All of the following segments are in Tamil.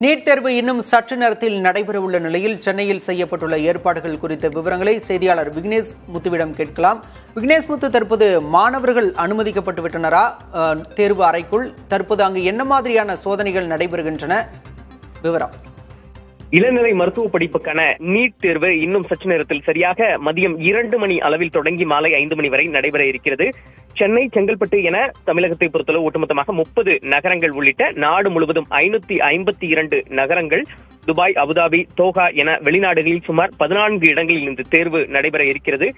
நீட் தேர்வு இன்னும் சற்று நேரத்தில் நடைபெறவுள்ள நிலையில் சென்னையில் செய்யப்பட்டுள்ள ஏற்பாடுகள் குறித்த விவரங்களை செய்தியாளர் விக்னேஷ் முத்துவிடம் கேட்கலாம். விக்னேஷ் முத்து, தற்போது மாணவர்கள் அனுமதிக்கப்பட்டு விட்டனரா தேர்வு அறைக்குள்? தற்போது அங்கு என்ன மாதிரியான சோதனைகள் நடைபெறுகின்றன? விவரம். இளநிலை மருத்துவ படிப்புக்கான நீட் தேர்வு இன்னும் சற்று நேரத்தில் சரியாக மதியம் 2 மணி அளவில் தொடங்கி மாலை 5 மணி வரை நடைபெற இருக்கிறது. சென்னை, செங்கல்பட்டு என தமிழகத்தை பொறுத்தளவு ஒட்டுமொத்தமாக 30 நகரங்கள் உள்ளிட்ட நாடு முழுவதும் 552 நகரங்கள், துபாய், அபுதாபி, தோஹா என வெளிநாடுகளில் சுமார் 14 இடங்களில் இந்த தேர்வு நடைபெற இருக்கிறது.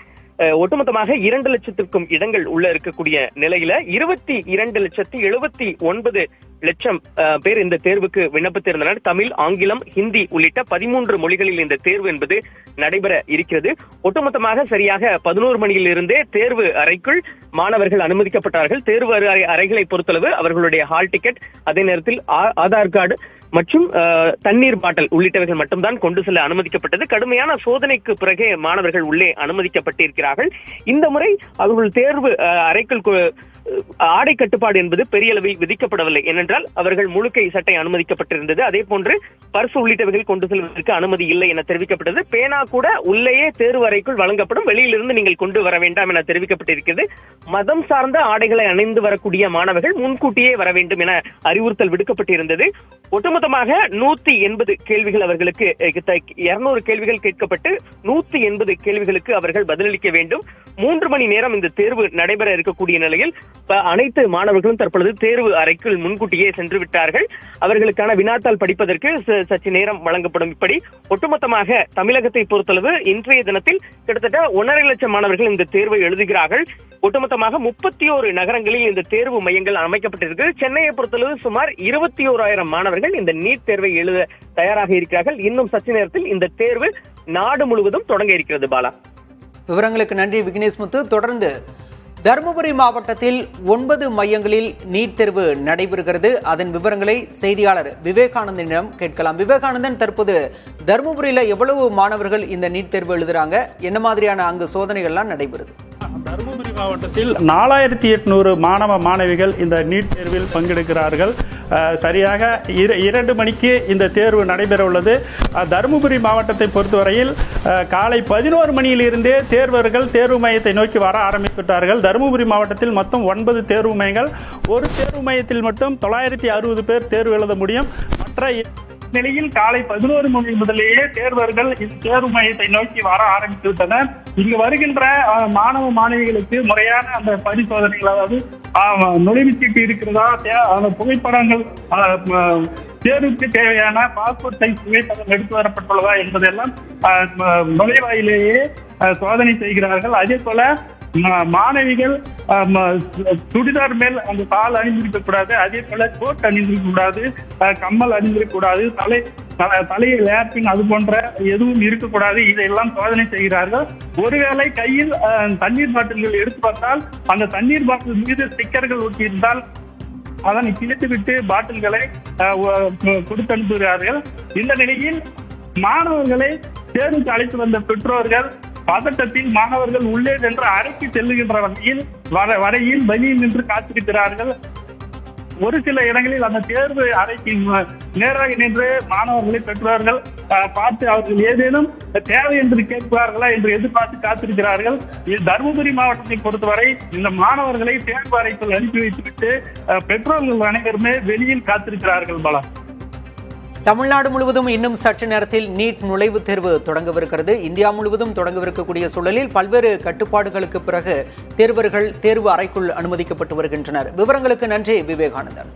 ஒட்டுமொத்தமாக 2 லட்சத்திற்கும் இடங்கள் உள்ள இருக்கக்கூடிய நிலையில 22,79,00,000 பேர் இந்த தேர்வுக்கு விண்ணப்பித்திருந்தனர். தமிழ், ஆங்கிலம், ஹிந்தி உள்ளிட்ட 13 மொழிகளில் இந்த தேர்வு என்பது நடைபெற இருக்கிறது. ஒட்டுமொத்தமாக சரியாக 11 மணியிலிருந்தே தேர்வு அறைக்குள் மாணவர்கள் அனுமதிக்கப்பட்டார்கள். தேர்வு அறைகளை பொறுத்தளவு அவர்களுடைய ஹால் டிக்கெட், அதே நேரத்தில் ஆதார் கார்டு மற்றும் தண்ணீர் பாட்டில் உள்ளிட்டவைகள் மட்டும்தான் கொண்டு செல்ல அனுமதிக்கப்பட்டது. கடுமையான சோதனைக்கு பிறகே மாணவர்கள் உள்ளே அனுமதிக்கப்பட்டிருக்கிறார்கள். இந்த முறை அவர்கள் தேர்வு அறைக்குள் ஆடை கட்டுப்பாடு என்பது பெரிய அளவில் விதிக்கப்படவில்லை. ஏனென்றால் அவர்கள் முழுக்கை சட்டை அனுமதிக்கப்பட்டிருந்தது. அதே போன்று பர்சு உள்ளிட்டவைகள் கொண்டு செல்வதற்கு அனுமதி இல்லை என தெரிவிக்கப்பட்டது. பேனா கூட உள்ளேயே தேர்வு அறைக்குள் வழங்கப்படும், வெளியிலிருந்து நீங்கள் கொண்டு வர வேண்டாம் என தெரிவிக்கப்பட்டிருக்கிறது. மதம் சார்ந்த ஆடைகளை அணிந்து வரக்கூடிய மாணவர்கள் முன்கூட்டியே வர வேண்டும் என அறிவுறுத்தல் விடுக்கப்பட்டிருந்தது. ஒட்டுமொத்தமாக 180 கேள்விகள் அவர்களுக்கு 200 கேள்விகள் கேட்கப்பட்டு 180 கேள்விகளுக்கு அவர்கள் பதிலளிக்க வேண்டும். 3 மணி நேரம் இந்த தேர்வு நடைபெற இருக்கக்கூடிய நிலையில் அனைத்து மாணவர்களும் தற்பொழுது தேர்வு அறைக்குள் முன்கூட்டியே சென்று விட்டார்கள். அவர்களுக்கான வினாத்தாள் படிப்பதற்கு சற்று நேரம் வழங்கப்படும். இப்படி ஒட்டுமொத்தமாக தமிழகத்தை பொறுத்தளவு இன்றைய தினத்தில் கிட்டத்தட்ட 1.5 லட்சம் மாணவர்கள் இந்த தேர்வை எழுதுகிறார்கள். ஒட்டுமொத்தமாக 31 நகரங்களில் இந்த தேர்வு மையங்கள் அமைக்கப்பட்டிருக்கிறது. சென்னையை பொறுத்தளவு சுமார் 21,000 மாணவர்கள் இந்த நீட் தேர்வை எழுத தயாராக இருக்கிறார்கள். இன்னும் சற்று நேரத்தில் இந்த தேர்வு நாடு முழுவதும் தொடங்க இருக்கிறது. பாலா, விவரங்களுக்கு நன்றி விக்னேஷ் முத்து. தொடர்ந்து தருமபுரி மாவட்டத்தில் 9 மையங்களில் நீட் தேர்வு நடைபெறுகிறது. அதன் விவரங்களை செய்தியாளர் விவேகானந்தனிடம் கேட்கலாம். விவேகானந்தன், தற்போது தருமபுரியில எவ்வளவு மாணவர்கள் இந்த நீட் தேர்வு எழுதுறாங்க? என்ன மாதிரியான அங்கு சோதனைகள்லாம் நடைபெறுது? தருமபுரி மாவட்டத்தில் 4800 மாணவ மாணவிகள் இந்த நீட் தேர்வில் பங்கெடுக்கிறார்கள். சரியாக 2 மணிக்கு இந்த தேர்வு நடைபெற உள்ளது. தருமபுரி மாவட்டத்தை பொறுத்தவரையில் காலை 11 மணியிலிருந்தே தேர்வர்கள் தேர்வு மையத்தை நோக்கி வர ஆரம்பித்துவிட்டார்கள். தருமபுரி மாவட்டத்தில் மொத்தம் 9 தேர்வு மையங்கள். ஒரு தேர்வு மையத்தில் மட்டும் 960 பேர் தேர்வு எழுத முடியும். மற்ற நிலையில் காலை 11 மணி முதலேயே தேர்வர்கள் இந்த தேர்வு மையத்தை நோக்கி வர ஆரம்பித்து விட்டனர். இங்கு வருகின்ற மாணவ மாணவிகளுக்கு முறையான அந்த பரிசோதனைகள், அதாவது நுழைவுச்சீட்டு இருக்கிறதா, அந்த புகைப்படங்கள், தேர்வுக்கு தேவையான பாஸ்போர்ட் சைஸ் புகைப்படம் எடுத்து வரப்பட்டுள்ளதா என்பதெல்லாம் நுழைவாயிலேயே சோதனை செய்கிறார்கள். அதே போல மாணவிகள் சுடிதார் மேல் அந்த கால் அணிந்திருக்க கூடாது, அதே போல கோட் அணிந்திருக்க கூடாது, கம்மல் அணிந்திருக்க கூடாது, தலையை லேப்பிங் அது போன்ற எதுவும் இருக்கக்கூடாது. இதையெல்லாம் சோதனை செய்கிறார்கள். ஒருவேளை கையில் தண்ணீர் பாட்டில்கள் எடுத்து பார்த்தால் அந்த தண்ணீர் பாட்டில் மீது ஸ்டிக்கர்கள் ஒட்டியிருந்தால் அதனை கிழித்துவிட்டு பாட்டில்களை கொடுத்து அனுப்புகிறார்கள். இந்த நிலையில் மாணவர்களை தேர்வுக்கு அழைத்து வந்த பெற்றோர்கள் பதட்டத்தில் மாணவர்கள் உள்ளே சென்று அறைக்கு செல்லுகின்ற வரையில் வெளியில் நின்று காத்திருக்கிறார்கள். ஒரு சில இடங்களில் அந்த தேர்வு அறைக்கு நேராக நின்று மாணவர்களை பெற்றோர்கள் பார்த்து அவர்கள் ஏதேனும் தேவை என்று கேட்பார்களா என்று எதிர்பார்த்து காத்திருக்கிறார்கள். தருமபுரி மாவட்டத்தை பொறுத்தவரை இந்த மாணவர்களை தேர்வு அறைக்குள் அனுப்பி வைத்துவிட்டு பெற்றோர்கள் அனைவருமே வெளியில் காத்திருக்கிறார்கள். பாலா, தமிழ்நாடு முழுவதும் இன்னும் சற்று நேரத்தில் நீட் நுழைவுத் தேர்வு தொடங்கவிருக்கிறது. இந்தியா முழுவதும் தொடங்கவிருக்கக்கூடிய சூழலில் பல்வேறு கட்டுப்பாடுகளுக்கு பிறகு தேர்வர்கள் தேர்வு அறைக்குள் அனுமதிக்கப்பட்டு வருகின்றனர். விவரங்களுக்கு நன்றி விவேகானந்தன்.